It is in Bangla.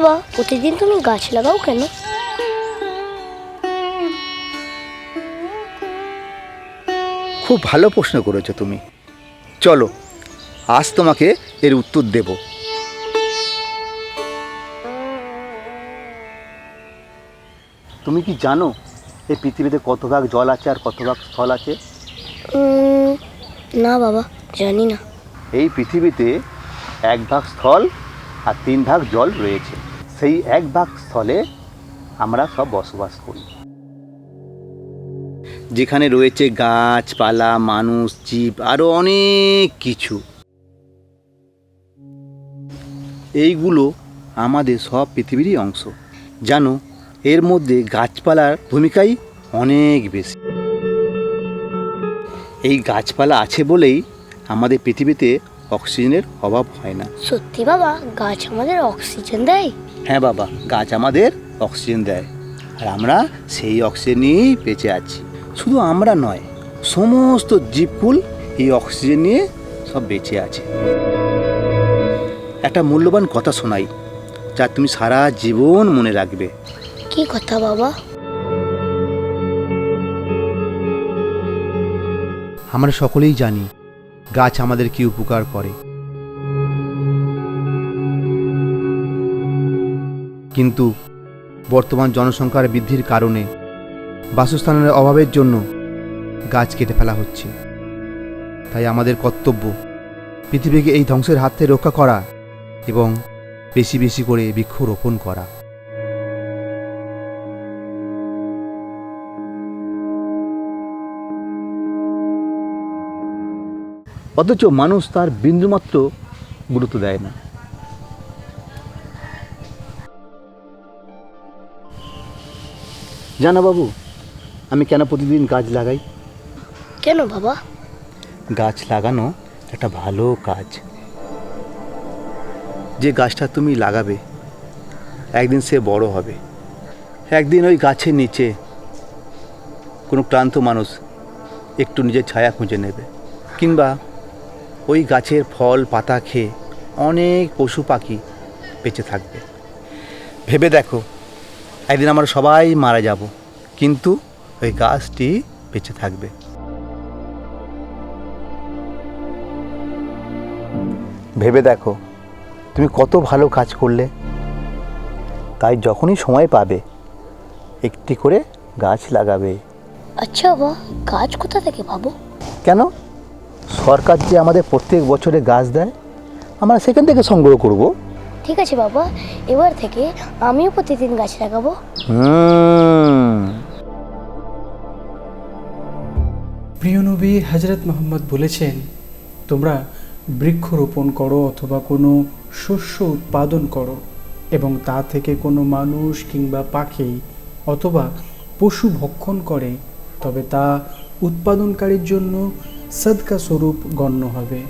বাবা, প্রতিদিন তুমি গাছ লাগাও কেন? খুব ভালো প্রশ্ন করেছো তুমি। চলো আজ তোমাকে এর উত্তর দেব। তুমি কি জানো এই পৃথিবীতে কত ভাগ জল আছে আর কত ভাগ স্থল আছে? না বাবা, জানি না। এই পৃথিবীতে 1 ভাগ স্থল আর 3 ভাগ জল রয়েছে। সেই 1 ভাগ স্থলে আমরা সব বসবাস করি, যেখানে রয়েছে গাছপালা, মানুষ, জীব, আরও অনেক কিছু। এইগুলো আমাদের সব পৃথিবীরই অংশ। জানো, এর মধ্যে গাছপালার ভূমিকাই অনেক বেশি। এই গাছপালা আছে বলেই আমাদের পৃথিবীতে অক্সিজেনের অভাব হয় না। সত্যি বাবা, গাছ আমাদের অক্সিজেন দেয়? হ্যাঁ বাবা, গাছ আমাদের অক্সিজেন দেয়, আর আমরা সেই অক্সিজেন নিয়েই বেঁচে আছি। শুধু আমরা নয়, সমস্ত জীবকুল এই অক্সিজেন নিয়ে সব বেঁচে আছে। একটা মূল্যবান কথা শোনাই, যা তুমি সারা জীবন মনে রাখবে। কি কথা বাবা? আমরা সকলেই জানি গাছ আমাদের কি উপকার করে, কিন্তু বর্তমান জনসংখ্যার বৃদ্ধির কারণে বাসস্থানের অভাবের জন্য গাছ কেটে ফেলা হচ্ছে। তাই আমাদের কর্তব্য পৃথিবীকে এই ধ্বংসের হাত থেকে রক্ষা করা এবং বেশি বেশি করে বৃক্ষরোপণ করা। অথচ মানুষ তার বিন্দুমাত্র গুরুত্ব দেয় না। জানো বাবু, আমি কেন প্রতিদিন গাছ লাগাই? কেন বাবা? গাছ লাগানো একটা ভালো কাজ। যে গাছটা তুমি লাগাবে একদিন সে বড় হবে। একদিন ওই গাছের নিচে কোনো ক্লান্ত মানুষ একটু নিজের ছায়া খুঁজে নেবে, কিংবা ওই গাছের ফল পাতা খেয়ে অনেক পশু পাখি বেঁচে থাকবে। ভেবে দেখো, একদিন আমরা সবাই মারা যাব, কিন্তু ওই গাছটি বেঁচে থাকবে। ভেবে দেখো তুমি কত ভালো কাজ করলে। তাই যখনই সময় পাবে একটি করে গাছ লাগাবে। আচ্ছা বাবা, গাছ কোথা থেকে পাবো? কেন? সরকার যে আমাদের প্রত্যেক বছরে গাছ দেয়, আমরা সেখান থেকে সংগ্রহ করব। ঠিক আছে বাবা, এবার থেকে আমিও প্রতিদিন গাছ লাগাবো। প্রিয় নবী হযরত মুহাম্মদ বলেছেন, তোমরা বৃক্ষরোপণ করো অথবা কোনো শস্য উৎপাদন করো এবং তা থেকে কোনো মানুষ কিংবা পাখি অথবা পশু ভক্ষণ করে, তবে তা উৎপাদনকারীর জন্য সদকা স্বরূপ গণ্য হবে।